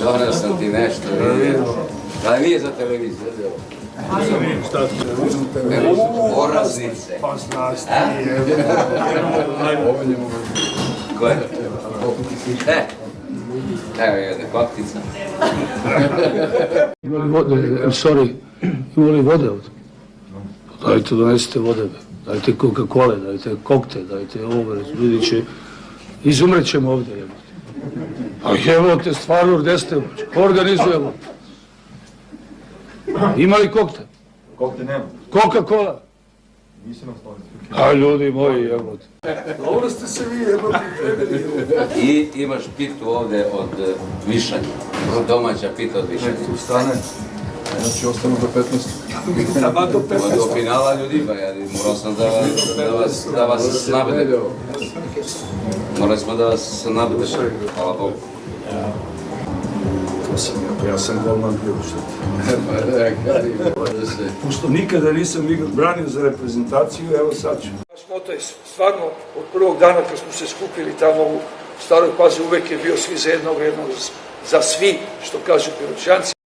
Doneo sam ti nešto, ali nije za televiziju. Šta ti je? Poraznice. Pa znaš ti Koje? Evo jedna koktica. Imali vode, imali vode ovdje? Dajte, donesite vode, dajte Coca-Cola, dajte kokte, dajte ovo, ljudi će, izumrećemo ovdje, jebote. A jebote, stvarno, gdje ste, organizujemo. Imali kokte? Kokte nema. Coca-Cola? Nisi nam stvari. A ljudi moji, jebote. Dobro ste se vi jedno pripremili. I imaš pitu ovdje od višanja. Domaća pita od višanja. Tu stane. Znači ostanu do 15. Tamo do 15. Do finala ljudi, pa ja morao sam da vas nabede. Morali smo da vas nabede. Hvala Bogu. To sam ja sam golman bio što ti. Pošto nikada nisam branio za reprezentaciju, evo sad ću. Naš moto je stvarno od prvog dana kad smo se skupili tamo u Staroj Pazi uvek je bio svi za jednog, jednog za svi, što kažu Piroćanci.